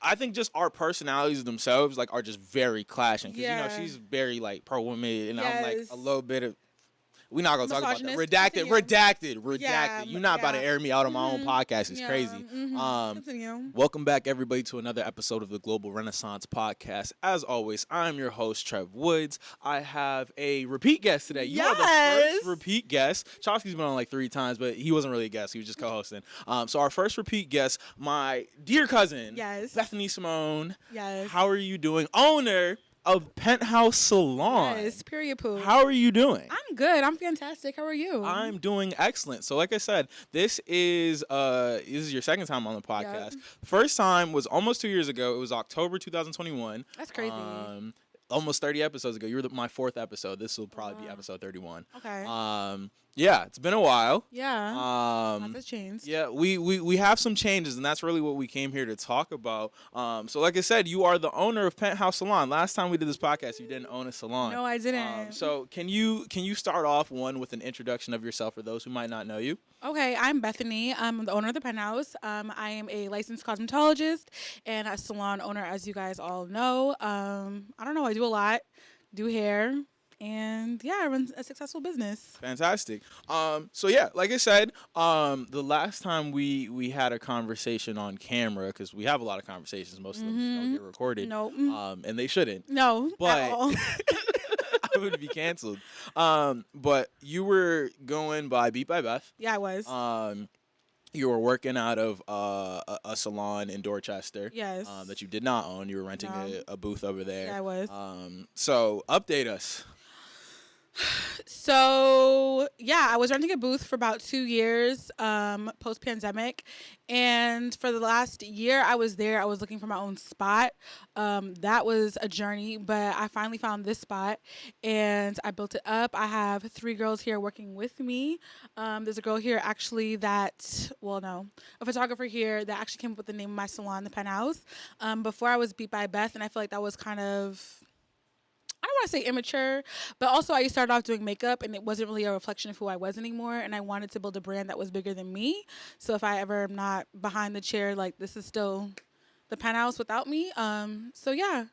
I think just our personalities themselves like are just very clashing because Yeah. you know she's very like pro woman and I'm like Yes. a little bit of. We're not gonna talk about that. Misogynist. Redacted. Yeah, You're not about to yeah. air me out on my own podcast. It's Yeah. crazy. Continue. Welcome back, everybody, to another episode of the Global Renaissance Podcast. As always, I'm your host, Trev Woods. I have a repeat guest today. You are the first repeat guest. Chomsky's been on like 3 times, but he wasn't really a guest. He was just co-hosting. So our first repeat guest, my dear cousin, Bethany Simone. Yes. How are you doing? Owner of Penthouse Salon. Yes, period poo. How are you doing? I'm good. I'm fantastic. How are you? I'm doing excellent. So like I said, this is your second time on the podcast. Yep. First time was almost 2 years ago. It was October 2021. That's crazy. Almost 30 episodes ago. You were my 4th episode. This will probably be episode 31. Okay. Yeah, it's been a while. Yeah. Lots has changed. Yeah, we have some changes, and that's really what we came here to talk about. So like I said, you are the owner of Penthouse Salon. Last time we did this podcast, you didn't own a salon. No, I didn't. So can you start off with an introduction of yourself for those who might not know you? Okay, I'm Bethany. I'm the owner of the Penthouse. I am a licensed cosmetologist and a salon owner, as you guys all know. I don't know. I do a lot. Do hair. And yeah, I run a successful business. Fantastic. So yeah, like I said, the last time we had a conversation on camera, because we have a lot of conversations, most of them don't get recorded. Nope. And they shouldn't. No, but at all. I would be canceled. But you were going by Beat by Beth. Yeah, I was. You were working out of a salon in Dorchester. Yes. That you did not own. You were renting a booth over there. Yeah, I was. So update us. So, yeah, I was renting a booth for about 2 years post-pandemic. And for the last year I was there, I was looking for my own spot. That was a journey, but I finally found this spot, and I built it up. I have 3 girls here working with me. There's a girl here actually a photographer here that actually came up with the name of my salon, the Penthouse. Before I was Beat by Beth, and I feel like that was kind of... I don't want to say immature, but also I started off doing makeup, and it wasn't really a reflection of who I was anymore, and I wanted to build a brand that was bigger than me. So if I ever am not behind the chair, like, this is still the Penthouse without me. So yeah,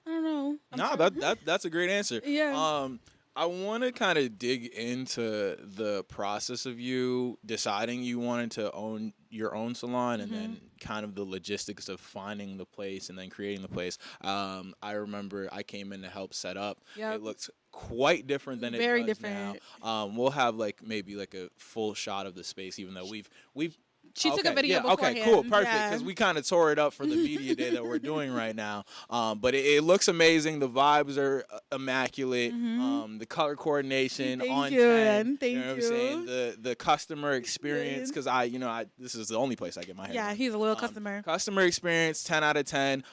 I don't know. That's a great answer. Yeah. I want to kind of dig into the process of you deciding you wanted to own your own salon, and then kind of the logistics of finding the place and then creating the place. I remember I came in to help set up. Yep. It looked quite different than it Very does different. now. We'll have maybe a full shot of the space, even though we've She took a video beforehand. Okay, cool, perfect. Because we kind of tore it up for the media day that we're doing right now. But it looks amazing. The vibes are immaculate. The color coordination on 10. Thank you know what I'm saying? The customer experience, because this is the only place I get my hair. Yeah, he's a loyal customer. Customer experience, 10 out of 10.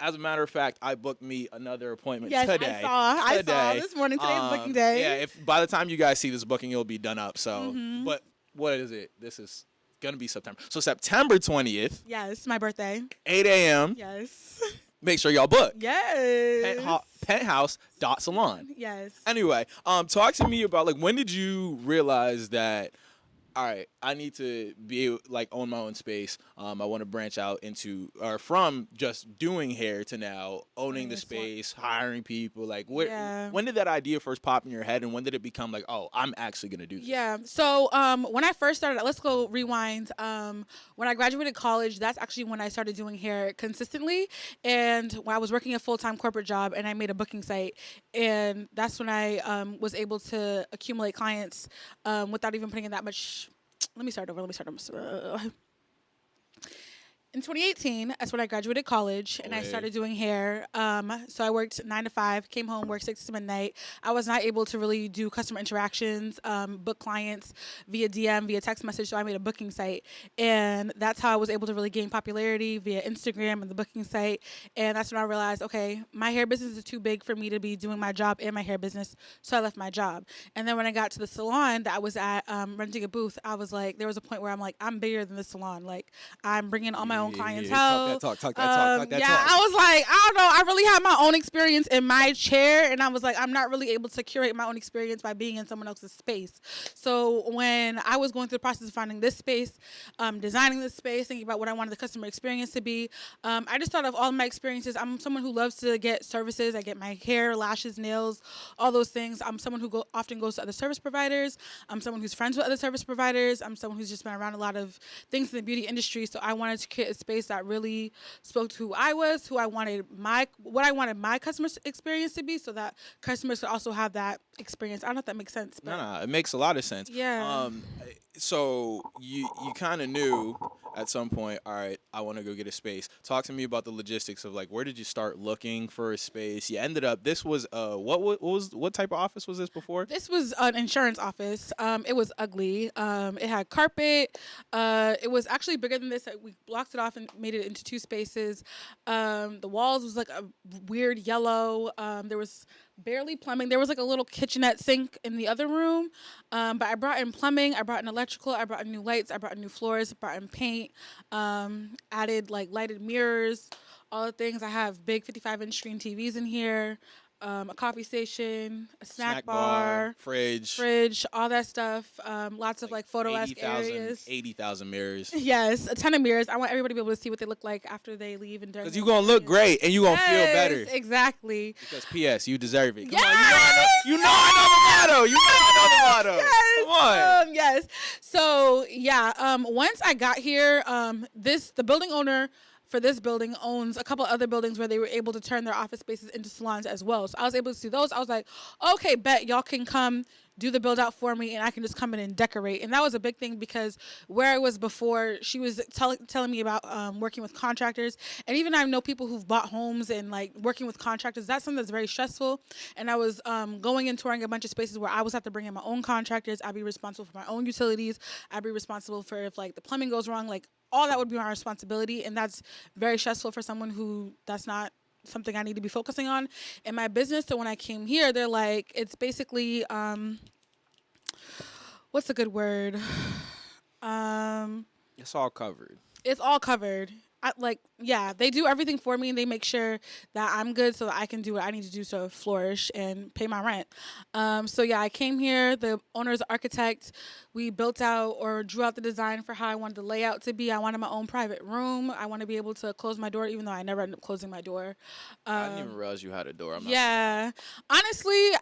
As a matter of fact, I booked me another appointment today. I saw this morning. Today's booking day. Yeah, if by the time you guys see this booking, it'll be done up. So, but what is it? This is gonna be September. So September 20th. Yes, my birthday. 8 a.m. Yes. Make sure y'all book. Yes. Penthouse.salon. Yes. Anyway, talk to me about when did you realize that, all right, I need to be able, own my own space. I want to branch out from just doing hair to now owning the space, hiring people. When did that idea first pop in your head, and when did it become I'm actually going to do this? Yeah. So when I first started, let's go rewind. When I graduated college, that's actually when I started doing hair consistently. And when I was working a full-time corporate job, and I made a booking site. And that's when I was able to accumulate clients without even putting in that much. Let me start over. In 2018, that's when I graduated college, and I started doing hair. So I worked 9 to 5, came home, worked 6 to midnight. I was not able to really do customer interactions, book clients via DM, via text message, so I made a booking site. And that's how I was able to really gain popularity via Instagram and the booking site. And that's when I realized, okay, my hair business is too big for me to be doing my job and my hair business, so I left my job. And then when I got to the salon that I was at, renting a booth, I was like, there was a point where I'm like, I'm bigger than the salon. Like, I'm bringing all my own Yeah, clientele. talk that Yeah, talk. I was like, I don't know. I really had my own experience in my chair, and I was like, I'm not really able to curate my own experience by being in someone else's space. So when I was going through the process of finding this space, designing this space, thinking about what I wanted the customer experience to be, I just thought of all my experiences. I'm someone who loves to get services. I get my hair, lashes, nails, all those things. I'm someone who often goes to other service providers. I'm someone who's friends with other service providers. I'm someone who's just been around a lot of things in the beauty industry. So I wanted to create a space that really spoke to who I was, what I wanted my customer experience to be, so that customers could also have that experience. I don't know if that makes sense. But No, it makes a lot of sense. yeah. So you kind of knew at some point, all right, I want to go get a space. Talk to me about the logistics of like, where did you start looking for a space? You ended up. This was what type of office was this before? This was an insurance office. It was ugly. It had carpet. It was actually bigger than this. We blocked it off and made it into two spaces. The walls was like a weird yellow. There was barely plumbing. There was like a little kitchenette sink in the other room. But I brought in plumbing. I brought in electrical. I brought in new lights. I brought in new floors. I brought in paint. Added like lighted mirrors. All the things. I have big 55-inch screen TVs in here. A coffee station, a snack bar, fridge, all that stuff. Lots of like photo-esque areas. 80,000 mirrors. Yes, a ton of mirrors. I want everybody to be able to see what they look like after they leave and during. Because you're going to look great and you're going to feel better. Exactly. Because P.S., you deserve it. Come Yes! on, you know I know the motto. You know I know the motto. Yes. Come on. Yes. So, yeah, once I got here, the building owner for this building owns a couple other buildings where they were able to turn their office spaces into salons as well. So I was able to see those. I was like, okay, bet y'all can come do the build out for me and I can just come in and decorate. And that was a big thing because where I was before, she was telling me about working with contractors. And even I know people who've bought homes and like working with contractors, that's something that's very stressful. And I was going and touring a bunch of spaces where I was have to bring in my own contractors. I'd be responsible for my own utilities. I'd be responsible for if like the plumbing goes wrong, like all that would be my responsibility. And that's very stressful for someone who that's not something I need to be focusing on in my business. So when I came here, they're like, it's basically, what's a good word? It's all covered. It's all covered. They do everything for me and they make sure that I'm good so that I can do what I need to do to flourish and pay my rent. I came here. The owner's architect. We built out or drew out the design for how I wanted the layout to be. I wanted my own private room. I want to be able to close my door, even though I never ended up closing my door. I didn't even realize you had a door. Honestly,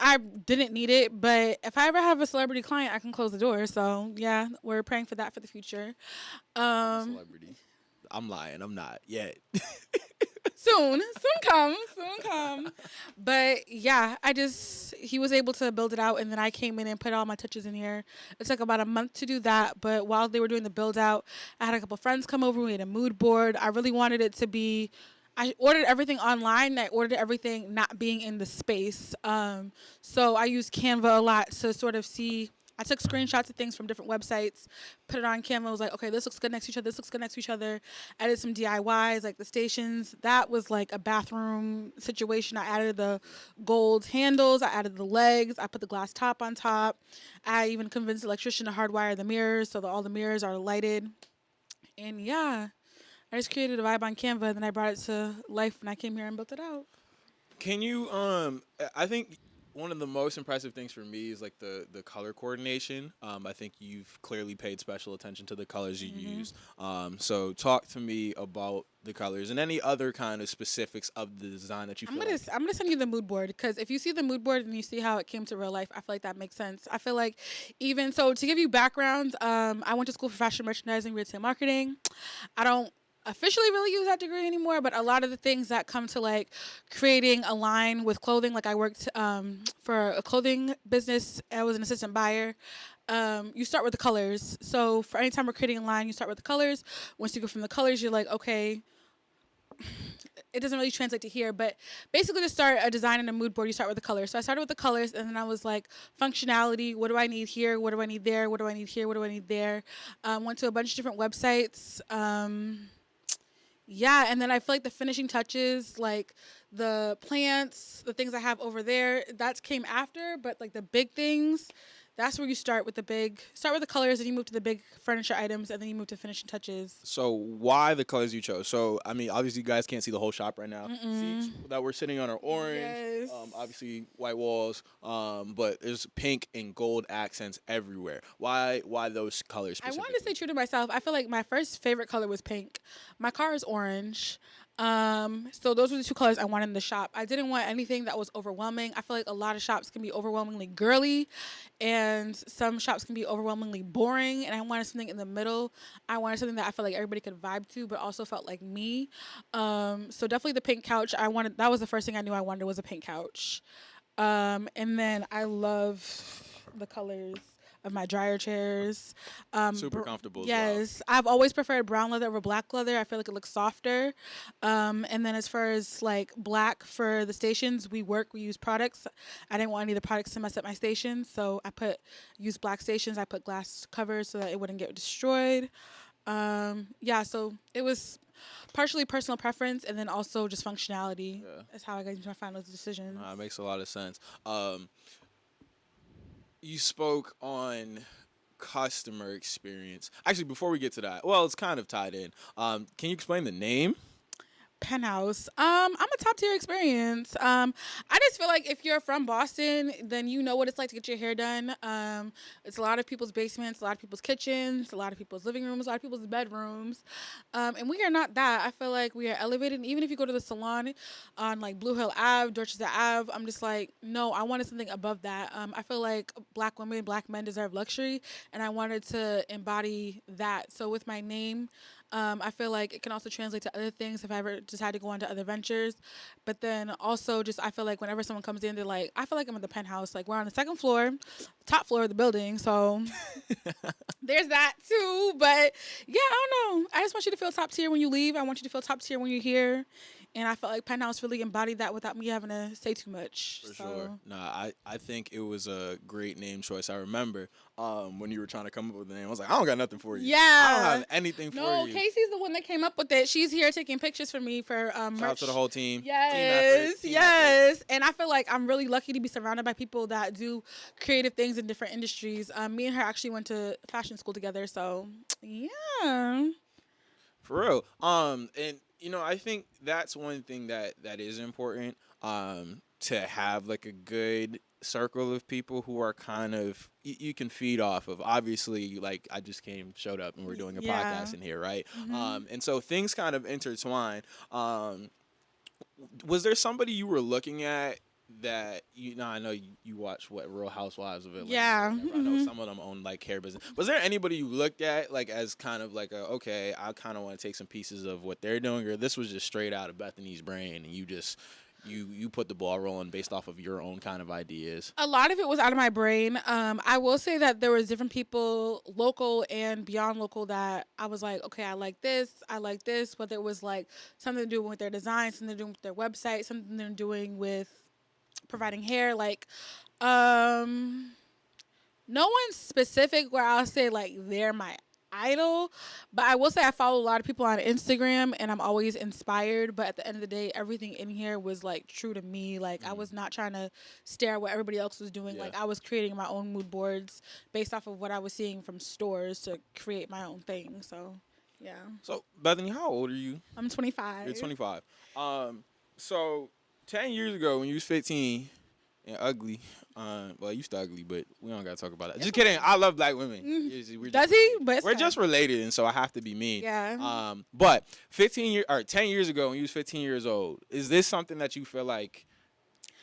I didn't need it, but if I ever have a celebrity client, I can close the door. So yeah, we're praying for that for the future. Celebrity. I'm lying. I'm not yet. Soon come. But yeah, he was able to build it out and then I came in and put all my touches in here. It took about a month to do that, but while they were doing the build out, I had a couple friends come over. We had a mood board. I really wanted it to be, I ordered everything online and I ordered everything not being in the space. So I used Canva a lot to sort of see. I took screenshots of things from different websites, put it on Canva. I was like, okay, this looks good next to each other. This looks good next to each other. I did some DIYs, like the stations. That was like a bathroom situation. I added the gold handles. I added the legs. I put the glass top on top. I even convinced the electrician to hardwire the mirrors so that all the mirrors are lighted. And yeah, I just created a vibe on Canva, and then I brought it to life when I came here and built it out. Can you, I think one of the most impressive things for me is like the color coordination. I think you've clearly paid special attention to the colors you use. So talk to me about the colors and any other kind of specifics of the design that you feel I'm gonna send you the mood board because if you see the mood board and you see how it came to real life, I feel like that makes sense. I feel like even so to give you background, I went to school for fashion merchandising, retail marketing. I don't officially really use that degree anymore, but a lot of the things that come to like creating a line with clothing, like I worked for a clothing business. I was an assistant buyer. You start with the colors. So for any time we're creating a line, you start with the colors. Once you go from the colors, you're like, okay, it doesn't really translate to here, but basically to start a design and a mood board, you start with the colors. So I started with the colors, and then I was like, functionality, what do I need here? What do I need there? What do I need here? What do I need there? Went to a bunch of different websites. Yeah, and then I feel like the finishing touches, like the plants, the things I have over there, that came after, but like the big things, That's where you start with the colors, and you move to the big furniture items, and then you move to finishing touches. So why the colors you chose? So I mean, obviously, you guys can't see the whole shop right now. Seats that we're sitting on are orange. Yes. Obviously, white walls. But there's pink and gold accents everywhere. Why those colors I specifically? wanted to stay true to myself. I feel like my first favorite color was pink. My car is orange. So those were the two colors I wanted in the shop. I didn't want anything that was overwhelming. I feel like a lot of shops can be overwhelmingly girly, and some shops can be overwhelmingly boring. And I wanted something in the middle. I wanted something that I felt like everybody could vibe to, but also felt like me. So definitely the pink couch. That was the first thing I knew I wanted was a pink couch. And then I love the colors of my dryer chairs. Super comfortable as well. Yes, I've always preferred brown leather over black leather. I feel like it looks softer. And then as far as like black for the stations, we use products. I didn't want any of the products to mess up my stations, so use black stations. I put glass covers so that it wouldn't get destroyed. Yeah, so it was partially personal preference and then also just functionality. Yeah. That's how I got into my final decisions. It makes a lot of sense. You spoke on customer experience. Actually, before we get to that, well, it's kind of tied in. Can you explain the name? Penthouse. I'm a top tier experience. I just feel like if you're from Boston, then you know what it's like to get your hair done. It's a lot of people's basements, a lot of people's kitchens, a lot of people's living rooms, a lot of people's bedrooms. And we are not that. I feel like we are elevated. And even if you go to the salon on like Blue Hill Ave, Dorchester Ave, I'm just like, no, I wanted something above that. I feel like black women, black men deserve luxury, and I wanted to embody that. So with my name, I feel like it can also translate to other things if I ever decide to go on to other ventures. But then also just I feel like whenever someone comes in, they're like, I feel like I'm at the penthouse. Like we're on the second floor, top floor of the building. So there's that too. But yeah, I don't know. I just want you to feel top tier when you leave. I want you to feel top tier when you're here. And I felt like Penthouse really embodied that without me having to say too much. For sure. Nah, I think it was a great name choice. I remember when you were trying to come up with the name, I was like, I don't got nothing for you. Yeah. I don't have anything for you. No, Casey's the one that came up with it. She's here taking pictures for me for merch. Shout out to the whole team. Yes, Team yes. effort. And I feel like I'm really lucky to be surrounded by people that do creative things in different industries. Me and her actually went to fashion school together, so yeah. For real. And you know, I think that's one thing that is important. To have like a good circle of people who are kind of you can feed off of. Obviously, like I just showed up and we're doing a podcast in here, right? And so things kind of intertwine. Was there somebody you were looking at that I know you watch Real Housewives of Atlanta. Yeah. I know some of them own like hair business. Was there anybody you looked at like as kind of like okay, I kind of want to take some pieces of what they're doing, or this was just straight out of Bethany's brain and you just you put the ball rolling based off of your own kind of ideas? A lot of it was out of my brain. I will say that there was different people, local and beyond local, that I was like, okay, I like this, whether it was like something to do with their design, something to do with their website, something they're doing with providing hair, like no one specific where I'll say like they're my idol, but I will say I follow a lot of people on Instagram and I'm always inspired, but at the end of the day everything in here was like true to me. Like I was not trying to stare at what everybody else was doing. Like I was creating my own mood boards based off of what I was seeing from stores to create my own thing. So yeah. So Bethany, how old are you? I'm 25. You're 25. So 10 years ago when you was 15 and ugly, well, you still ugly, but we don't gotta talk about that. Just kidding. I love black women. Does he? But we're just related, and so I have to be mean. Yeah. But 10 years ago when you was 15 years old, is this something that you feel like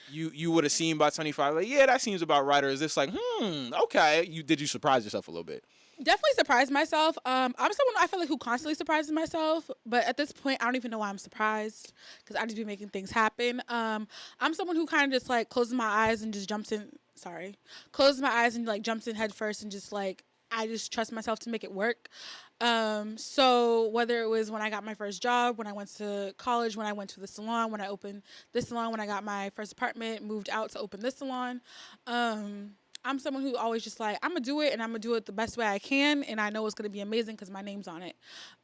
you would have seen by 25? Like, yeah, that seems about right, or is this like, okay? Did you surprise yourself a little bit? Definitely surprised myself. I'm someone I feel like who constantly surprises myself, but at this point, I don't even know why I'm surprised because I just be making things happen. I'm someone who kind of just like closes my eyes and just closes my eyes and like jumps in head first and just like I just trust myself to make it work. So whether it was when I got my first job, when I went to college, when I went to the salon, when I opened this salon, when I got my first apartment, moved out to open this salon. I'm someone who always just like, I'm gonna do it and I'm gonna do it the best way I can, and I know it's gonna be amazing because my name's on it.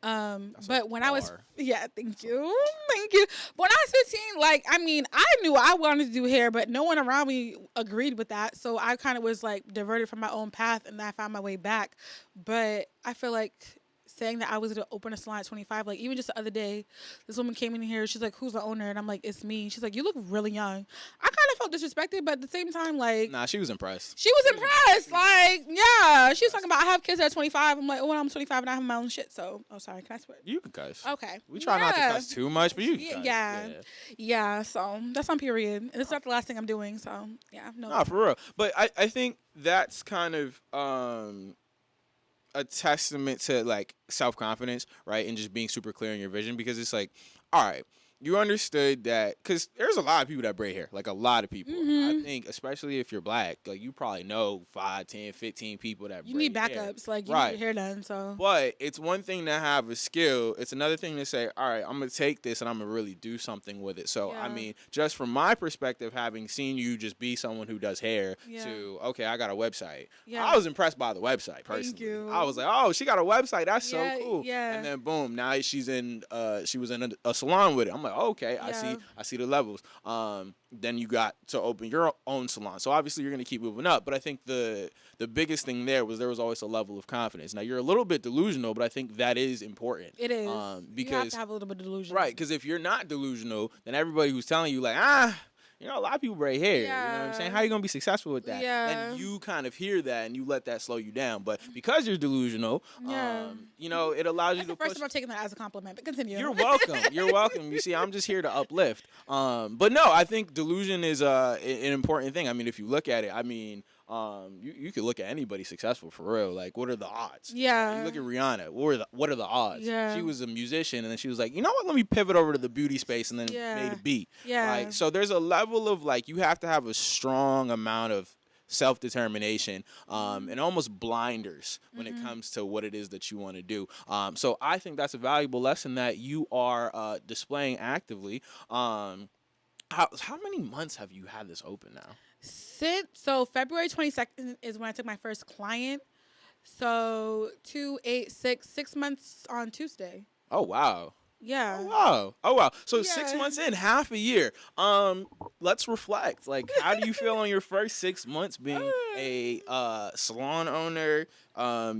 That's a But when I was, bar. yeah, thank you. But when I was 15, like, I mean, I knew I wanted to do hair, but no one around me agreed with that, so I kind of was like diverted from my own path, and then I found my way back. But I feel like saying that I was going to open a salon at 25, like even just the other day, this woman came in here. She's like, "Who's the owner?" And I'm like, "It's me." She's like, "You look really young." I kind of felt disrespected, but at the same time, like, Nah, she was impressed. she was impressed. Like, yeah, she was talking about I have kids at 25. I'm like, oh, I'm 25 and I have my own shit. So, oh, sorry, can I swear? You can cuss. Okay. We try not to cuss too much, but you can cuss. Yeah. So that's on period, and it's not the last thing I'm doing. So yeah, no. Nah, for real. But I think that's kind of a testament to like self-confidence, right? And just being super clear in your vision, because it's like, all right, you understood that, because there's a lot of people that braid hair, like a lot of people. I think, especially if you're black, like you probably know 5, 10, 15 people that You braid need backups, hair. like you Right. need your hair done. So, But it's one thing to have a skill. It's another thing to say, all right, I'm going to take this and I'm going to really do something with it. So, I Yeah. mean, just from my perspective, having seen you just be someone who does hair Yeah. to, okay, I got a website. Yeah. I was impressed by the website, personally. you. I was like, oh, she got a website. That's Yeah, so cool. yeah. And then, boom, now she was in a salon with it. I'm like, oh, okay, Yeah. I see the levels. Then you got to open your own salon. So, obviously, you're going to keep moving up. But I think the biggest thing there was always a level of confidence. Now, you're a little bit delusional, but I think that is important. it is. Because you have to have a little bit of delusion. right, because if you're not delusional, then everybody who's telling you like, you know, a lot of people braid hair. You know what I'm saying? How you gonna be successful with that? Yeah. And you kind of hear that and you let that slow you down. But because you're delusional, Yeah. you know, it allows That's you the to first push. time I'm taking that as a compliment, but continue. You're welcome. You're welcome. You see, I'm just here to uplift. But no, I think delusion is an important thing. I mean, if you look at it, I mean, you could look at anybody successful for real. Like, what are the odds? Yeah. You look at Rihanna. What are the odds? Yeah. She was a musician, and then she was like, you know what? Let me pivot over to the beauty space, and then Yeah. made a beat. Yeah. Right? So there's a level of like you have to have a strong amount of self-determination and almost blinders when it comes to what it is that you want to do. So I think that's a valuable lesson that you are displaying actively. How many months have you had this open now? So February 22nd is when I took my first client. So 2, 8, 6 months on Tuesday. Oh wow. Yeah. Oh wow. So 6 Yeah. months in, half a year. Let's reflect. Like, how do you feel on your first 6 months being a salon owner?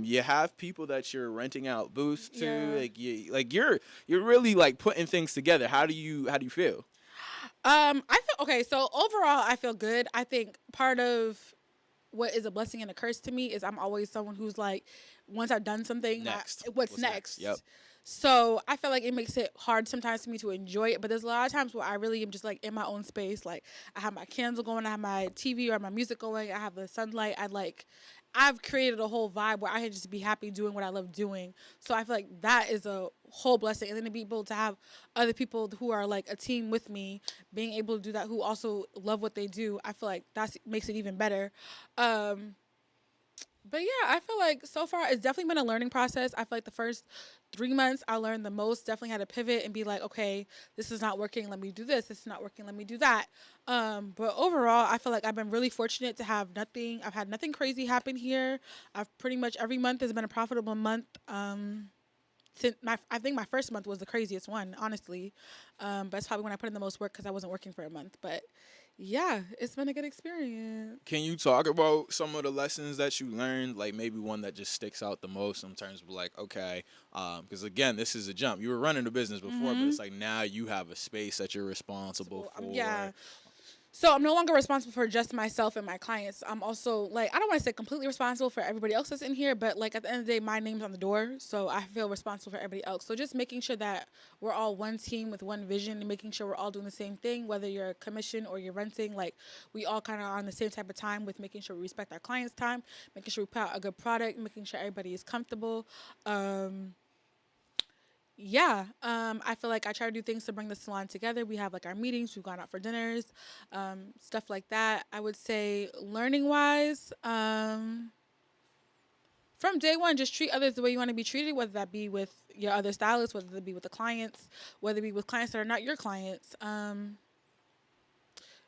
You have people that you're renting out booths to. Yeah. You're really like putting things together. How do you feel? I feel okay. So overall, I feel good. I think part of what is a blessing and a curse to me is I'm always someone who's like, once I've done something, Next. what's next? Yep. So I feel like it makes it hard sometimes for me to enjoy it. But there's a lot of times where I really am just like in my own space. Like I have my candle going, I have my TV or my music going, I have the sunlight. I've created a whole vibe where I can just be happy doing what I love doing. So I feel like that is a whole blessing. And then to be able to have other people who are like a team with me, being able to do that, who also love what they do, I feel like that makes it even better. But yeah, I feel like so far it's definitely been a learning process. I feel like the first 3 months I learned the most, definitely had to pivot and be like, okay, this is not working, let me do this. This is not working, let me do that. But overall, I feel like I've been really fortunate to have I've had nothing crazy happen here. I've pretty much every month has been a profitable month. I think my first month was the craziest one, honestly. But it's probably when I put in the most work because I wasn't working for a month. But yeah, it's been a good experience. Can you talk about some of the lessons that you learned, like maybe one that just sticks out the most in terms of like, okay, because again, this is a jump. You were running the business before, but it's like now you have a space that you're responsible for. Yeah. So I'm no longer responsible for just myself and my clients. I'm also like, I don't want to say completely responsible for everybody else that's in here, but like at the end of the day, my name's on the door. So I feel responsible for everybody else. So just making sure that we're all one team with one vision and making sure we're all doing the same thing, whether you're a commission or you're renting, like we all kind of are on the same type of time with making sure we respect our clients' time, making sure we put out a good product, making sure everybody is comfortable. I feel like I try to do things to bring the salon together. We have like our meetings, we've gone out for dinners, stuff like that. I would say learning wise, from day one, just treat others the way you want to be treated, whether that be with your other stylists, whether it be with the clients, whether it be with clients that are not your clients.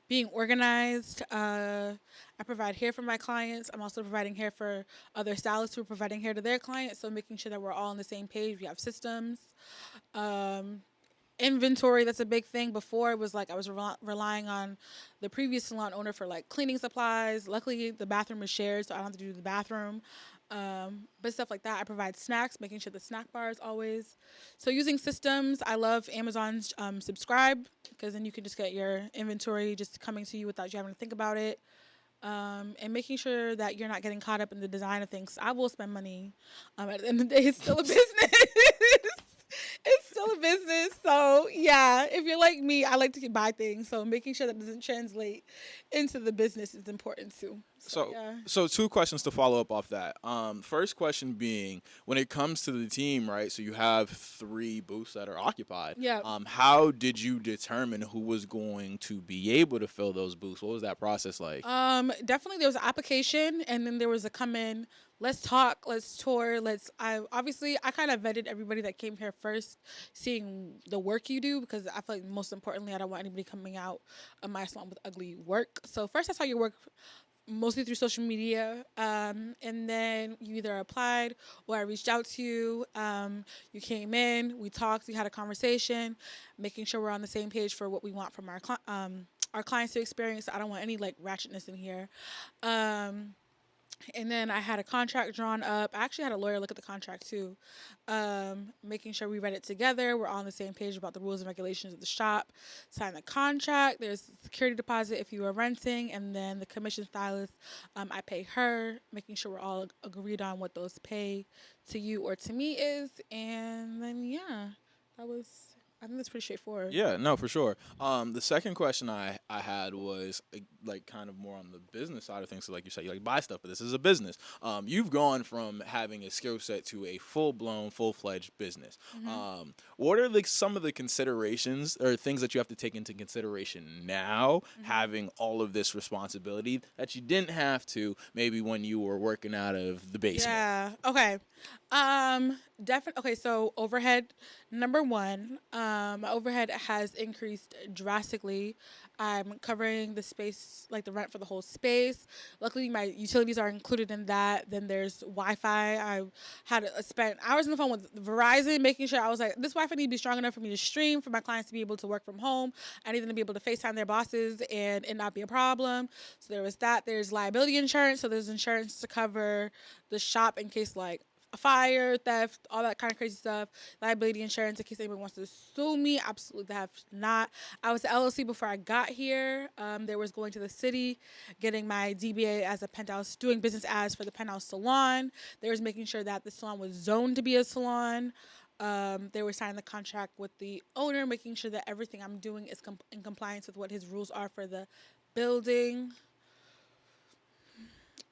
being organized. I provide hair for my clients. I'm also providing hair for other stylists who are providing hair to their clients. So making sure that we're all on the same page. We have systems. Um, Inventory, that's a big thing. Before it was like I was relying on the previous salon owner for like cleaning supplies. Luckily the bathroom is shared, so I don't have to do the bathroom. But stuff like that. I provide snacks, making sure the snack bar is always. So using systems, I love Amazon's Subscribe, because then you can just get your inventory just coming to you without you having to think about it. And making sure that you're not getting caught up in the design of things. I will spend money. At the end of the day, it's still a business. It's still a business. So yeah, if you're like me, I like to buy things. So making sure that doesn't translate into the business is important too. So So, yeah. so two questions to follow up off that. First question being, when it comes to the team, right? So you have three booths that are occupied. Yeah. How did you determine who was going to be able to fill those booths? What was that process like? Definitely there was an application, and then there was a come in. Let's talk. Let's tour. I kind of vetted everybody that came here first, seeing the work you do, because I feel like most importantly, I don't want anybody coming out of my salon with ugly work. So first, I saw your work mostly through social media, and then you either applied or I reached out to you. You came in, we talked, we had a conversation, making sure we're on the same page for what we want from our clients to experience. I don't want any like ratchetness in here. Um, and then I had a contract drawn up. I actually had a lawyer look at the contract too, making sure we read it together. We're all on the same page about the rules and regulations of the shop. Sign the contract. There's a security deposit if you are renting, and then the commission stylist, I pay her, making sure we're all agreed on what those pay to you or to me is. And then yeah, that was. I think that's pretty straightforward. Yeah, no, for sure. The second question I had was like kind of more on the business side of things. So like you said, you like buy stuff, but this is a business. You've gone from having a skill set to a full blown, full fledged business. What are like some of the considerations or things that you have to take into consideration now, having all of this responsibility that you didn't have to maybe when you were working out of the basement? Yeah. Okay. Definitely. Okay. So overhead, number one, my overhead has increased drastically. I'm covering the space, like the rent for the whole space. Luckily, my utilities are included in that. Then there's Wi-Fi. I had spent hours on the phone with Verizon, making sure I was like, this Wi-Fi need to be strong enough for me to stream, for my clients to be able to work from home. I need them to be able to FaceTime their bosses and it not be a problem. So there was that. There's liability insurance. So there's insurance to cover the shop in case like a fire, theft, all that kind of crazy stuff. Liability insurance in case anyone wants to sue me. Absolutely, they have not. I was the LLC before I got here. There was going to the city, getting my DBA as a Penthouse, doing business as for the Penthouse salon. There was making sure that the salon was zoned to be a salon. They were signing the contract with the owner, making sure that everything I'm doing is in compliance with what his rules are for the building.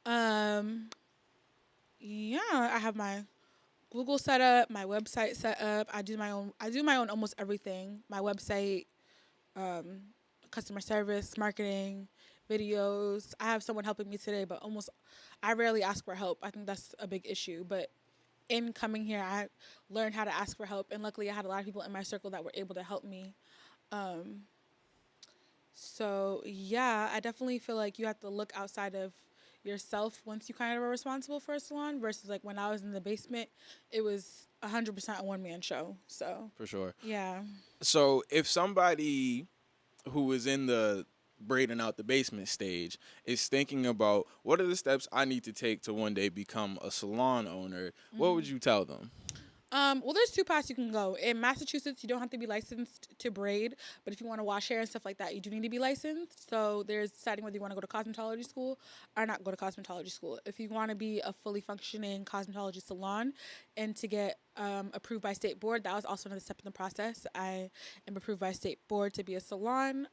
Um, yeah, I have my Google set up, my website set up. I do my own almost everything. My website, um, customer service, marketing, videos. I have someone helping me today, but almost I rarely ask for help. I think that's a big issue. But in coming here, I learned how to ask for help, and luckily I had a lot of people in my circle that were able to help me. Um, so yeah, I definitely feel like you have to look outside of yourself once you kind of are responsible for a salon versus like when I was in the basement, it was 100% a one man show. So For sure. yeah. So if somebody who is in the braiding out the basement stage is thinking about what are the steps I need to take to one day become a salon owner, what would you tell them? Well, there's two paths you can go. In Massachusetts, you don't have to be licensed to braid, but if you want to wash hair and stuff like that, you do need to be licensed. So there's deciding whether you want to go to cosmetology school or not go to cosmetology school. If you want to be a fully functioning cosmetology salon and to get approved by state board, that was also another step in the process. I am approved by state board to be a salon.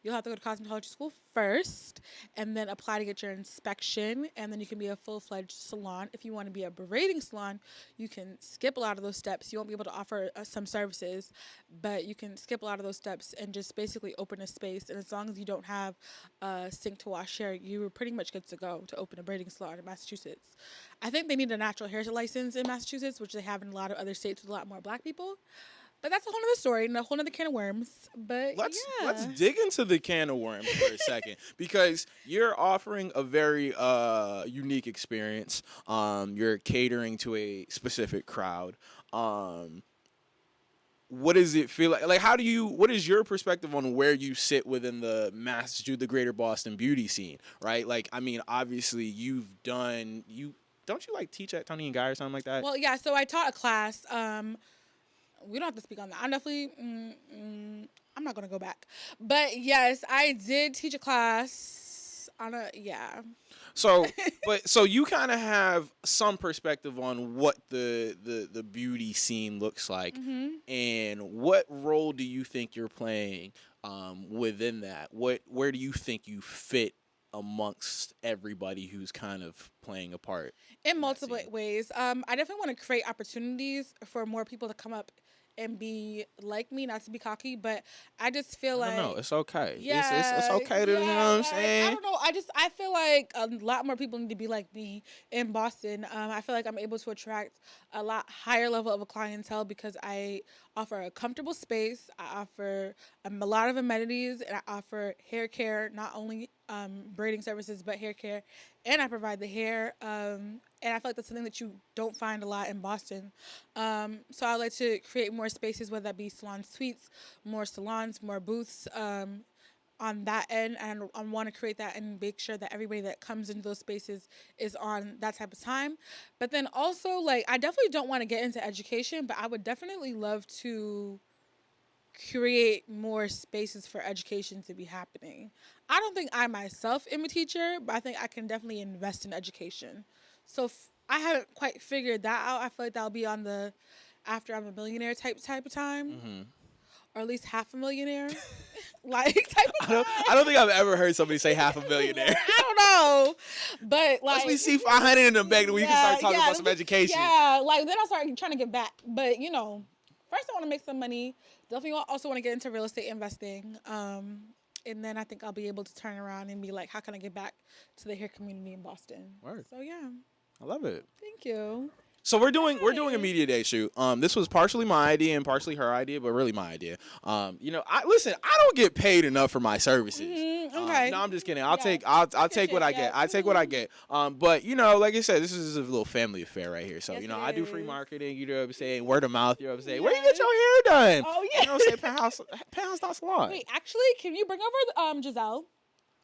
You'll have to go to cosmetology school first and then apply to get your inspection, and then you can be a full-fledged salon. If you want to be a braiding salon, you can skip a lot of those steps. You won't be able to offer some services, but you can skip a lot of those steps and just basically open a space. And as long as you don't have a sink to wash hair, you're pretty much good to go to open a braiding salon in Massachusetts. I think they need a natural hair license in Massachusetts, which they have in a lot of other states with a lot more black people. But that's a whole nother story and a whole nother can of worms. But Let's dig into the can of worms for a second, because you're offering a very unique experience. You're catering to a specific crowd. What does it feel like? Like, what is your perspective on where you sit within the Massachusetts, the greater Boston beauty scene, right? Like, I mean, obviously don't you like teach at Tony and Guy or something like that? Well, yeah, so I taught a class. We don't have to speak on that. I'm definitely, I'm not going to go back. But yes, I did teach a class yeah. So, so you kind of have some perspective on what the beauty scene looks like, and what role do you think you're playing within that? Where do you think you fit amongst everybody who's kind of playing a part in multiple ways? I definitely want to create opportunities for more people to come up and be like me, not to be cocky, but I just feel like no, it's okay. Yeah, it's okay to, you know what I'm saying? I don't know. I feel like a lot more people need to be like me in Boston. I feel like I'm able to attract a lot higher level of a clientele because I offer a comfortable space. I offer a lot of amenities, and I offer hair care, not only braiding services, but hair care, and I provide the hair. And I feel like that's something that you don't find a lot in Boston. So I like to create more spaces, whether that be salon suites, more salons, more booths on that end. And I want to create that and make sure that everybody that comes into those spaces is on that type of time. But then also, like, I definitely don't want to get into education, but I would definitely love to create more spaces for education to be happening. I don't think I myself am a teacher, but I think I can definitely invest in education. So I haven't quite figured that out. I feel like that'll be on the after I'm a millionaire type of time, or at least half a millionaire, like type of time. I don't think I've ever heard somebody say half a millionaire. I don't know, but like once we see 500 in the bank, then we can start talking about some education. Yeah, like then I'll start trying to give back. But first I want to make some money. Definitely also want to get into real estate investing. And then I think I'll be able to turn around and be like, how can I give back to the hair community in Boston? Word. So yeah. I love it. Thank you. So we're doing a media day shoot. This was partially my idea and partially her idea, but really my idea. I don't get paid enough for my services. Okay. No, I'm just kidding. I'll take what I get. I take what I get. But like I said, this is a little family affair right here. So Yes, I it do is. free marketing. You know what I'm saying? Word of mouth. You know what I'm saying? Where you get your hair done? Oh yeah. You know what I'm saying? Penthouse.salon. Wait, actually, can you bring over Giselle?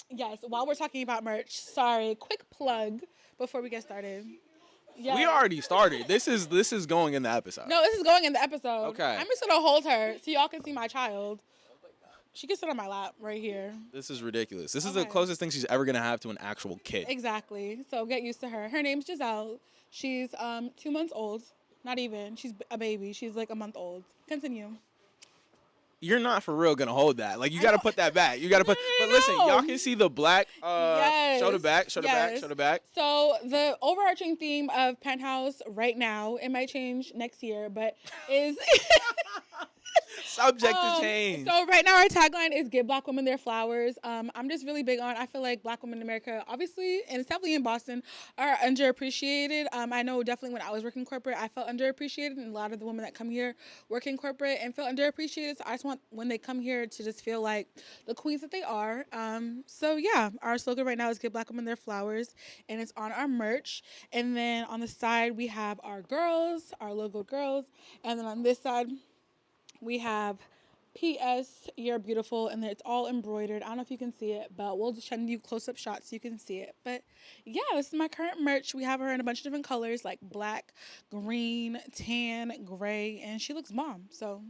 Yes. While we're talking about merch, sorry, quick plug before we get started. Yes. We already started. This is going in the episode. No, this is going in the episode. Okay. I'm just gonna hold her so y'all can see my child. She can sit on my lap right here. This is ridiculous. This is the closest thing she's ever gonna have to an actual kid. Exactly. So get used to her. Her name's Giselle. She's 2 months old. Not even. She's a baby. She's like a month old. Continue. You're not for real gonna hold that. Like, you gotta put that back. You gotta put. But listen, No. y'all can see the black. Yes. Show the back. Show the back. Yes. Show the back. So the overarching theme of Penthouse right now, it might change next year, but is Subject to change. So right now our tagline is "Give Black women their flowers." I'm just really big on. I feel like Black women in America, obviously, and it's definitely in Boston, are underappreciated. I know definitely when I was working corporate, I felt underappreciated, and a lot of the women that come here work in corporate and feel underappreciated. So I just want when they come here to just feel like the queens that they are. So yeah, our slogan right now is "Give Black women their flowers," and it's on our merch. And then on the side we have our girls, our logo girls, and then on this side we have P.S. You're beautiful, and it's all embroidered. I don't know if you can see it, but we'll just send you close-up shots so you can see it. But yeah, this is my current merch. We have her in a bunch of different colors, like black, green, tan, gray, and she looks bomb. So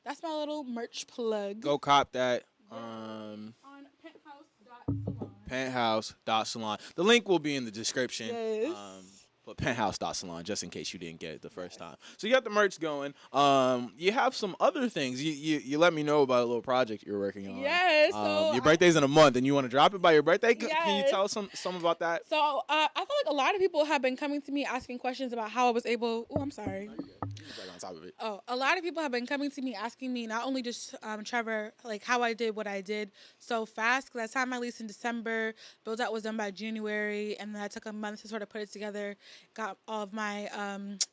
that's my little merch plug. Go cop that. On penthouse.salon. Penthouse.salon. The link will be in the description. Yes. But penthouse.salon, just in case you didn't get it the first time. So you got the merch going. You have some other things. You let me know about a little project you're working on. Yes. So your birthday's in a month, and you want to drop it by your birthday? Can you Yes. tell us some about that? So I feel like a lot of people have been coming to me asking questions about how I was able. Oh, I'm sorry. Just like on top of it. Oh, a lot of people have been coming to me asking me not only just Trevor, like how I did what I did so fast. Because I signed my lease in December, build out was done by January, and then I took a month to sort of put it together. Got all of my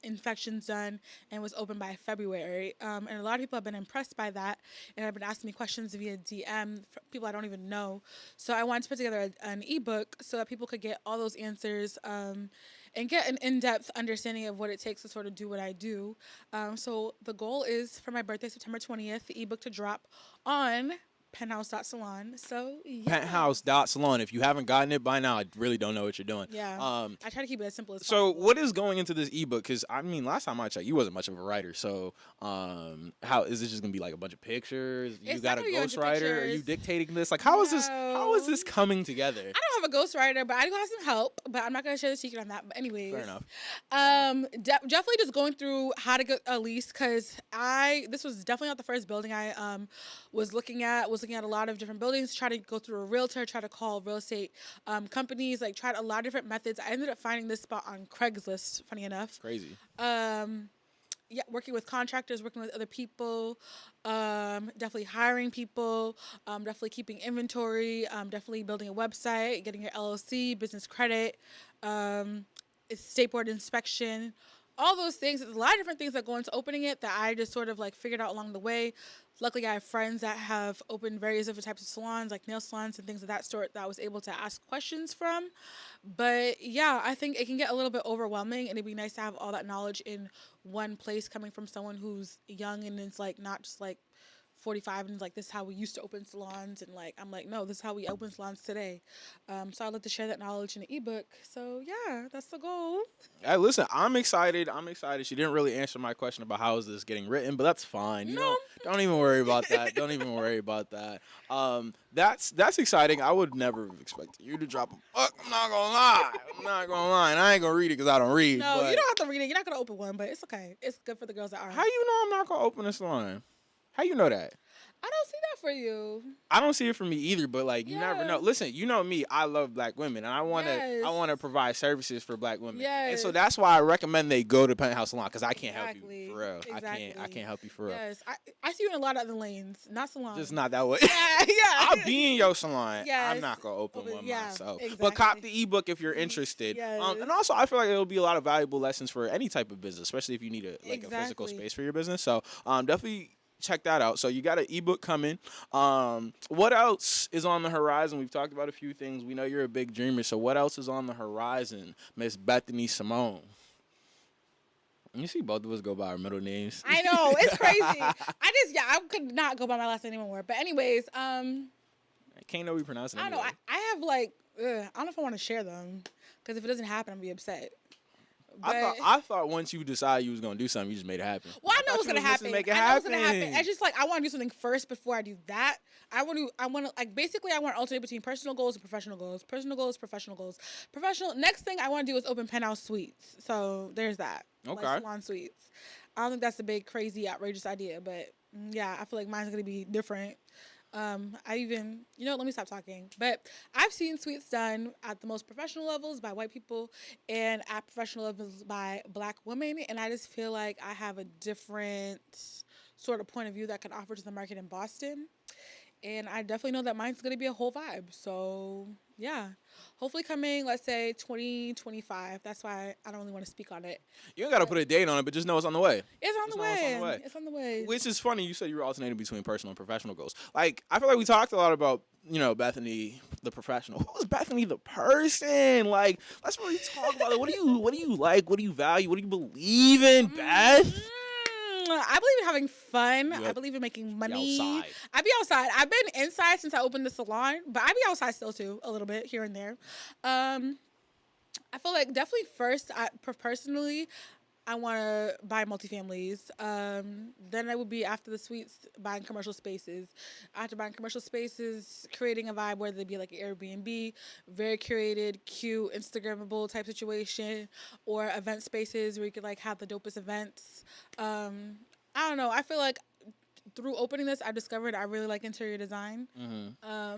inspections done, and was open by February. And a lot of people have been impressed by that, and have been asking me questions via DM for people I don't even know. So I wanted to put together an ebook so that people could get all those answers. And get an in-depth understanding of what it takes to sort of do what I do. So the goal is for my birthday, September 20th, the ebook to drop on Penthouse.salon. So yeah. Penthouse.salon. If you haven't gotten it by now, I really don't know what you're doing. Yeah. I try to keep it as simple as So possible. what is going into this ebook? Because I mean, last time I checked, you wasn't much of a writer. So how is this just gonna be like a bunch of pictures? You It's got not a gonna be a bunch of ghostwriter? Are you pictures. dictating this? Like how is this? How is this coming together? I don't have a ghostwriter, but I do have some help. But I'm not gonna share the secret on that. But anyways, Fair enough. Definitely just going through how to get a lease because this was definitely not the first building I was looking at. Was looking at a lot of different buildings, try to go through a realtor, try to call real estate companies, like tried a lot of different methods. I ended up finding this spot on Craigslist, funny enough. Crazy. Yeah, working with contractors, working with other people, definitely hiring people, definitely keeping inventory, definitely building a website, getting your LLC, business credit, state board inspection, all those things. There's a lot of different things that go into opening it that I just sort of like figured out along the way. Luckily, I have friends that have opened various different types of salons, like nail salons and things of that sort, that I was able to ask questions from. But yeah, I think it can get a little bit overwhelming, and it'd be nice to have all that knowledge in one place coming from someone who's young and it's like not just like 45 and like this is how we used to open salons, and like I'm like, no, this is how we open salons today. So I'd like to share that knowledge in an ebook. So yeah, that's the goal. Hey, listen, I'm excited. I'm excited. She didn't really answer my question about how is this getting written, but that's fine. You know, don't even worry about that. Don't even worry about that. That's exciting. I would never have expected you to drop a book. I'm not gonna lie. I'm not gonna lie. And I ain't gonna read it because I don't read. No, but you don't have to read it. You're not gonna open one, but it's okay. It's good for the girls that are. How you know I'm not gonna open this line? How you know that? I don't see that for you. I don't see it for me either, but like you never know. Yes. Listen, you know me, I love black women and I Yes. wanna provide services for black women. And so Yes. that's why I recommend they go to Penthouse Salon because I can't help Exactly. you for real. I Exactly. can't help you for real. Yes, I see you in a lot of other lanes, not salons. Just not that way. Yeah, yeah. I'll be in your salon. I'm Yes. not gonna open one Yeah, myself. But exactly. cop the ebook if you're interested. Yes. And also I feel like it'll be a lot of valuable lessons for any type of business, especially if you need a physical Exactly. space for your business. So definitely check that out. So you got an ebook coming. What else is on the horizon? We've talked about a few things. We know you're a big dreamer. So what else is on the horizon, Miss Bethany Simone? You see both of us go by our middle names. I know, it's crazy. I could not go by my last name anymore. But anyways, I can't know we pronounce it. I don't know. Anyway. I have like, I don't know if I want to share them because if it doesn't happen, I'm gonna be upset. But, I thought once you decided you was gonna do something, you just made it happen. well, I know thought what's you gonna was happen. listening to make it I know what's gonna happen. happen. It's just like I want to do something first before I do that. I want to like basically I want to alternate between personal goals and professional goals. Personal goals, professional goals. Professional. Next thing I want to do is open Penthouse Suites. So there's that. Okay. Like salon suites. I don't think that's a big, crazy, outrageous idea, but yeah, I feel like mine's gonna be different. Let me stop talking. But I've seen suites done at the most professional levels by white people and at professional levels by black women. And I just feel like I have a different sort of point of view that I can offer to the market in Boston. And I definitely know that mine's going to be a whole vibe. So, yeah. Hopefully coming, let's say, 2025. That's why I don't really want to speak on it. You don't gotta put a date on it, but just know it's on the way. It's on Just the know way. It's on the way. Which is funny. You said you were alternating between personal and professional goals. Like I feel like we talked a lot about Bethany the professional. Who is Bethany the person? Like let's really talk about it. What do you like? What do you value? What do you believe in, Beth? I believe in having fun. Yep. I believe in making money. outside. I be outside. I've been inside since I opened the salon, but I be outside still too, a little bit here and there. I feel like definitely first, personally, I want to buy multifamilies. Then I would be after the suites buying commercial spaces. After buying commercial spaces, creating a vibe where they'd be like an Airbnb, very curated, cute, Instagrammable type situation, or event spaces where you could like have the dopest events. I don't know. I feel like through opening this, I discovered I really like interior design.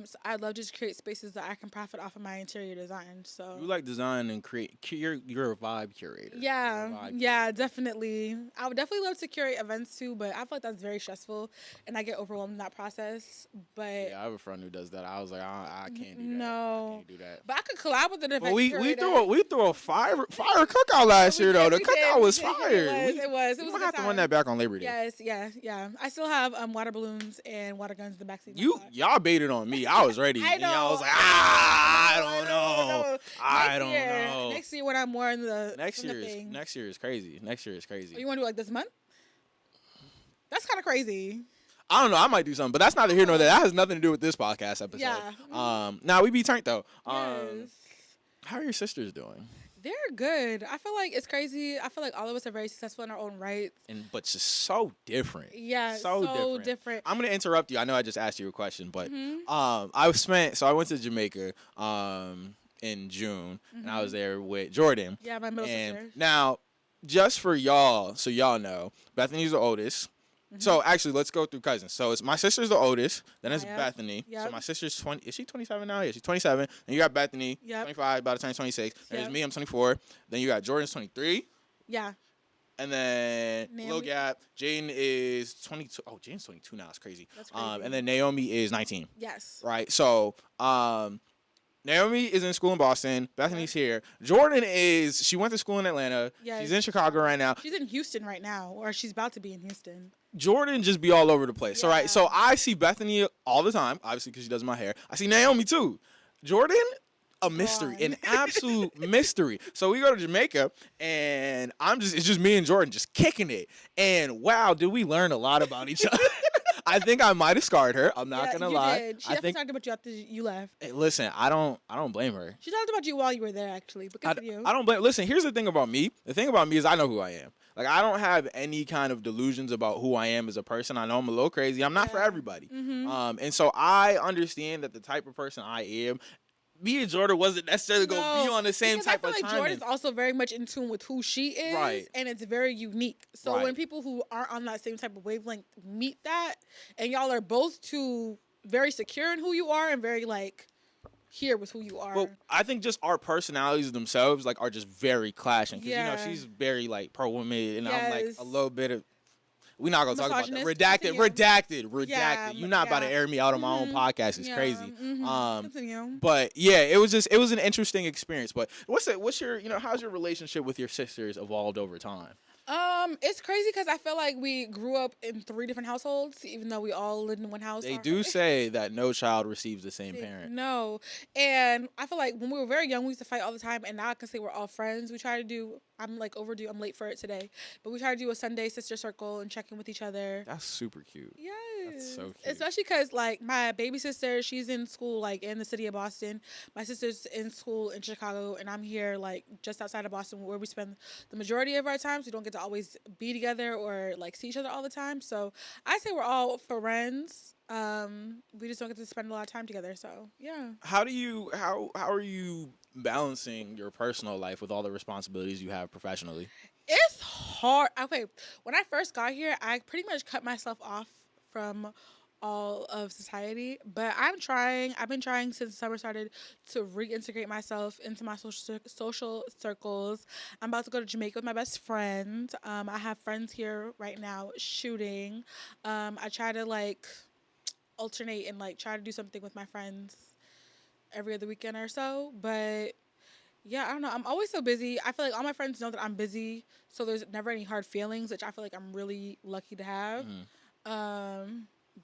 So I'd love to just create spaces that I can profit off of my interior design. So You like design and create. You're a vibe curator. yeah, You're a vibe yeah, definitely. I would definitely love to curate events too, but I feel like that's very stressful, and I get overwhelmed in that process. But Yeah, I have a friend who does that. I was like, I can't do that. I no, can't do that. but I could collab with an event But we curator. threw a fire cookout last year though. The We did, cookout we was did. fire. It was. It We was might a have good to run time. that back on Labor Day. Yes, yeah. I still have water balloons and water guns in the backseat. Of my car. Y'all baited on me. I was ready. I And y'all know. was like, I don't know. I don't know. Next year when I'm more in the Next in the year thing. is crazy. Next year is Oh, crazy. you want to do like this month? That's kind of crazy. I don't know. I might do something, but that's neither here nor there. That has nothing to do with this podcast episode. Yeah. Now we be turned though. Yes. How are your sisters doing? They're good. I feel like it's crazy. I feel like all of us are very successful in our own right. But just so different. Yeah, so different. I'm gonna interrupt you. I know I just asked you a question, but Mm-hmm. I went to Jamaica in June, and I was there with Jordan. Yeah, my middle And sister. now, just for y'all, so y'all know, Bethany's the oldest. So actually, let's go through cousins. So it's my sister's the oldest. Then it's Yep. Bethany. So Yep. my sister's 20. Is she 27 now? Yeah, she's 27. Then you got Bethany, Yep. 25, about to turn 26. There's Yep. me, I'm 24. Then you got Jordan's 23. Yeah. And then Naomi? little gap, Jaden is 22. Oh, Jaden's 22 now. It's crazy. That's crazy. And then Naomi is 19. Yes. Right. So Naomi is in school in Boston. Bethany's here. Jordan she went to school in Atlanta. Yes. She's in Chicago right now. She's in Houston right now, or she's about to be in Houston. Jordan just be all over the place. So, Yeah. right. So I see Bethany all the time, obviously because she does my hair. I see Naomi too. Jordan, a mystery, on. an absolute mystery. So we go to Jamaica, and it's just me and Jordan just kicking it. And wow, did we learn a lot about each other? I think I might have scarred her. I'm not gonna you lie. Did. She I definitely think. talked about you after you left. Hey, listen, I don't blame her. She talked about you while you were there, actually. But good for you. I don't blame. Listen, here's the thing about me. The thing about me is I know who I am. Like I don't have any kind of delusions about who I am as a person. I know I'm a little crazy. I'm not for everybody. And so I understand that the type of person I am. Me and Jordan wasn't necessarily going to be on the same type I of feel like timing. Jordan's also very much in tune with who she is, Right. and it's very unique. So Right. when people who aren't on that same type of wavelength meet that, and y'all are both too very secure in who you are and very like here with who you are. Well, I think just our personalities themselves like are just very clashing. Because Yeah. you know she's very like pro woman, and I'm like Yes. a little bit of. We're not gonna talk about that. Misogynist. Redacted. Yeah, You're not about to yeah. air me out on my own podcast. It's Yeah, crazy. Continue. But yeah, it was an interesting experience. But what's your how's your relationship with your sisters evolved over time? It's crazy because I feel like we grew up in 3 different households, even though we all lived in one house. They do say that no child receives the same parent. No, and I feel like when we were very young, we used to fight all the time, and now I can say we're all friends. We try to do. I'm like overdue. I'm late for it today, but we try to do a Sunday sister circle and check in with each other. That's super cute. Yes. That's so cute. Especially because like my baby sister, she's in school like in the city of Boston. My sister's in school in Chicago, and I'm here like just outside of Boston, where we spend the majority of our times. We don't get to always be together or like see each other all the time. So I say we're all friends. We just don't get to spend a lot of time together. So yeah. How are you balancing your personal life with all the responsibilities you have professionally? It's hard. Okay, when I first got here, I pretty much cut myself off from all of society, but I've been trying since summer started to reintegrate myself into my social circles. I'm about to go to Jamaica with my best friend. I have friends here right now shooting. I try to like alternate and like try to do something with my friends every other weekend or so, but yeah, I don't know. I'm always so busy. I feel like all my friends know that I'm busy, so there's never any hard feelings, which I feel like I'm really lucky to have.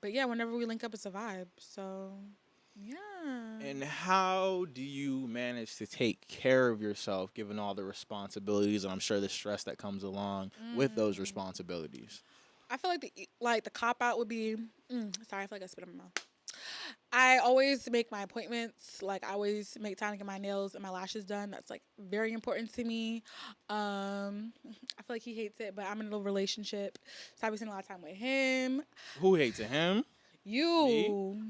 But yeah, whenever we link up, it's a vibe. So yeah. And how do you manage to take care of yourself given all the responsibilities and I'm sure the stress that comes along with those responsibilities? I feel like the cop out would be. Sorry, I feel like I spit in my mouth. I always make my appointments. Like I always make time to get my nails and my lashes done. That's like very important to me. I feel like he hates it, but I'm in a relationship, so I be spending a lot of time with him. Who hates it? Him? You.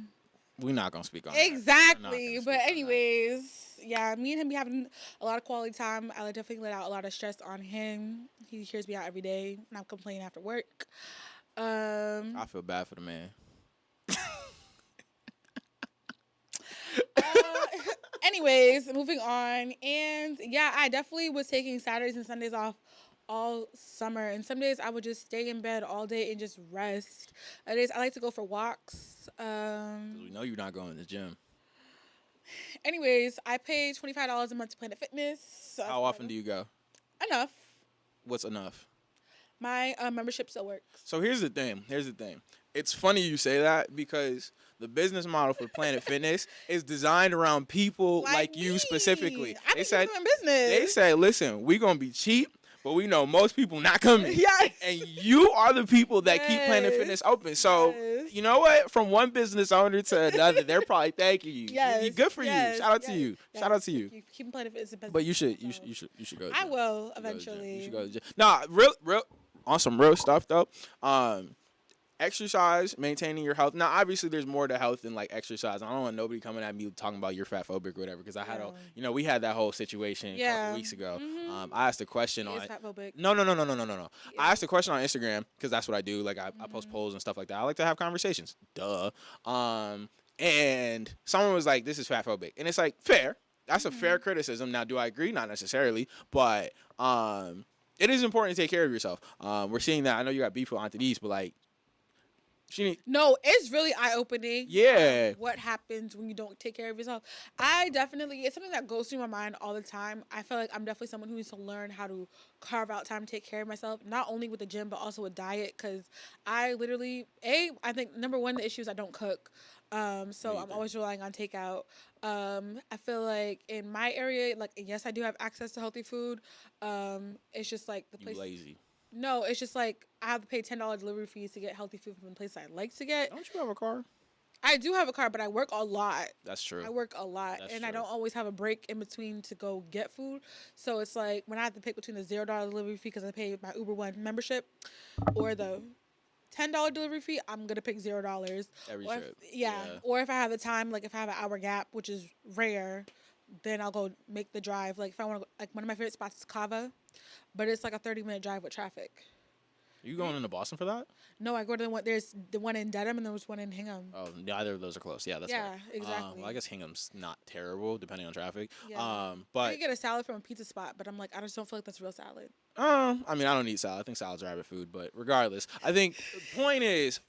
We're not gonna speak on Exactly. that. But anyways, yeah, me and him be having a lot of quality time. I definitely let out a lot of stress on him. He hears me out every day, and I'm complaining after work. I feel bad for the man. Uh, anyways, moving on. And yeah, I definitely was taking Saturdays and Sundays off all summer. And some days I would just stay in bed all day and just rest. Other days I like to go for walks. 'Cause we know you're not going to the gym. Anyways, I pay $25 a month to Planet Fitness. So How often do you go? Enough. What's enough? My membership still works. So here's the thing. It's funny you say that because the business model for Planet Fitness is designed around people like you me. specifically. I need to do in business. They say, listen, we gonna be cheap, but we know most people not coming. Yes. And you are the people that keep Planet Yes. Fitness open. So Yes. you know what? From one business owner to another, they're probably thanking you. Yes. Good for Yes. you. Shout out to Yes. you. Yes. Shout out to you. Keep Planet Fitness in business. But you should so. you should go. To I gym. will You should go to the gym. eventually. You should go to the gym. Nah, real on some real stuff though. Exercise, maintaining your health. Now, obviously, there's more to health than like exercise. I don't want nobody coming at me talking about you're fat phobic or whatever, because I had we had that whole situation a couple weeks ago. Mm-hmm. I asked a question He on is fat phobic. no. Yeah. I asked a question on Instagram because that's what I do. Like I post polls and stuff like that. I like to have conversations. Duh. And someone was like, "This is fat phobic," and it's like fair. That's a fair criticism. Now, do I agree? Not necessarily, but it is important to take care of yourself. We're seeing that. I know you got beef with Auntie Denise, but like. No, it's really eye-opening. Yeah. What happens when you don't take care of yourself? It's something that goes through my mind all the time. I feel like I'm definitely someone who needs to learn how to carve out time to take care of myself, not only with the gym, but also with diet, because I literally, I think number one, the issue is I don't cook. So I'm always relying on takeout. I feel like in my area, like, yes, I do have access to healthy food. It's just like the place. You lazy. No, it's just like I have to pay $10 delivery fees to get healthy food from the place I like to get. Don't you have a car? I do have a car, but I work a lot. That's true. I work a lot, and I don't always have a break in between to go get food. So it's like when I have to pick between the $0 delivery fee because I pay my Uber One membership, or the $10 delivery fee, I'm gonna pick $0 Every or trip. yeah. Or if I have the time, like if I have an hour gap, which is rare, then I'll go make the drive. Like if I want to, like one of my favorite spots is Cava, but it's like a 30-minute drive with traffic. You going into Boston for that? No, I go to there's the one in Dedham and there was one in Hingham. Oh, neither of those are close. Yeah, that's Yeah, fair. exactly. Well, I guess Hingham's not terrible depending on traffic. Yeah. I But could get a salad from a pizza spot, but I'm like, I just don't feel like that's real salad. I mean, I don't eat salad. I think salad's rabbit food. But regardless, I think point is,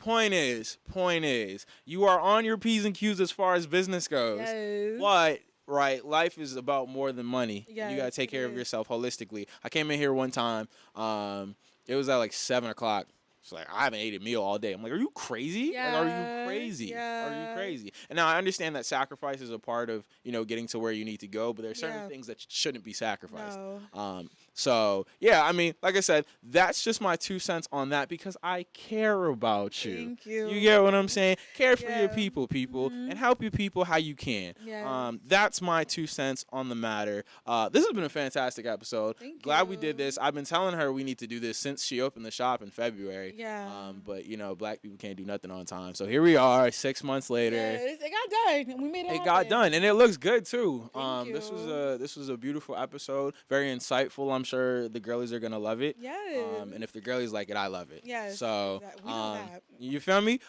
you are on your P's and Q's as far as business goes. Yes. But right, life is about more than money. Yes, You gotta take care of is. yourself holistically. I came in here one time. It was at like 7:00. It's like, I haven't ate a meal all day. I'm like, are you crazy? Like, are you crazy? Yeah. Are you crazy? And now I understand that sacrifice is a part of, getting to where you need to go, but there's certain things that shouldn't be sacrificed. No. So, yeah, I mean, like I said, that's just my 2 cents on that because I care about you. Thank you. You get what I'm saying? Care for your Yeah. people, and help your people how you can. Yes. That's my 2 cents on the matter. This has been a fantastic episode. Thank Glad we you. did this. I've been telling her we need to do this since she opened the shop in February. Yeah. But black people can't do nothing on time. So here we are, 6 months later. Yes, it got done. We made it. It got done, and it looks good too. Thank This you. was a beautiful episode, very insightful. I'm sure the girlies are gonna love it. Yes. And if the girlies like it, I love it. Yes. So, exactly. We know that. you feel me?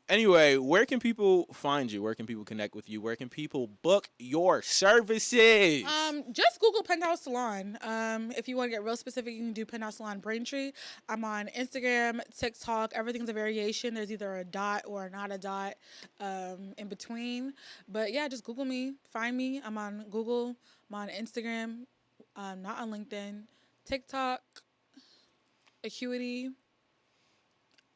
Anyway, where can people find you? Where can people connect with you? Where can people book your services? Just Google Penthouse Salon. If you want to get real specific, you can do Penthouse Salon Braintree. I'm on Instagram, TikTok. Everything's a variation. There's either a dot or not a dot in between. But yeah, just Google me. Find me. I'm on Google. I'm on Instagram. Not on LinkedIn. TikTok. Acuity.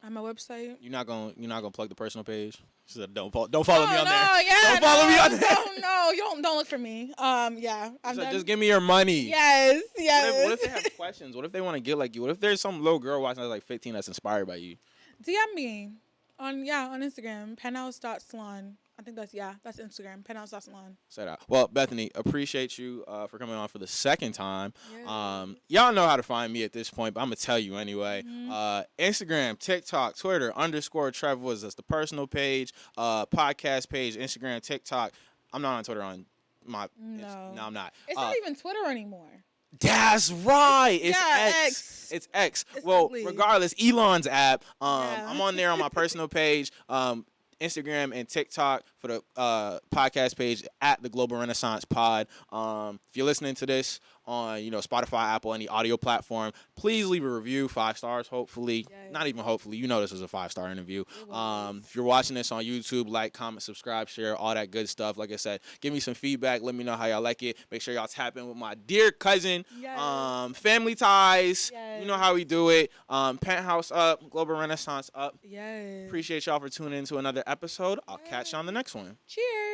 On my website. You're not gonna plug the personal page. She said, don't follow me on there. Yeah, don't follow me on there. No, you don't look for me. Yeah. Just give me your money. Yes. What if they have questions? What if they want to get like you? What if there's some little girl watching that's like 15 that's inspired by you? DM me on Instagram, penthouse.salon. I think that's Instagram, penthouse.salon. Say that. Well, Bethany, appreciate you for coming on for the second time. Yeah. Y'all know how to find me at this point, but I'm gonna tell you anyway. Mm-hmm. Instagram, TikTok, Twitter _Trevor Woods. That's the personal page, podcast page, Instagram, TikTok. I'm not on Twitter on my. No. No, I'm not. It's not even Twitter anymore. That's right. It's Yeah, X. X. It's X. It's Well, ugly. regardless, Elon's app. Yeah. I'm on there on my personal page. Instagram and TikTok for the podcast page at the Global Renaissance Pod. If you're listening to this on Spotify, Apple, any audio platform, please leave a review, 5 stars. Hopefully, Yes. not even hopefully. This was a 5-star interview. It was. If you're watching this on YouTube, like, comment, subscribe, share, all that good stuff. Like I said, give me some feedback. Let me know how y'all like it. Make sure y'all tap in with my dear cousin. Yes. Family ties. Yes. You know how we do it. Penthouse up, Global Renaissance up. Yes. Appreciate y'all for tuning in to another episode. I'll catch you on the next one. Cheers.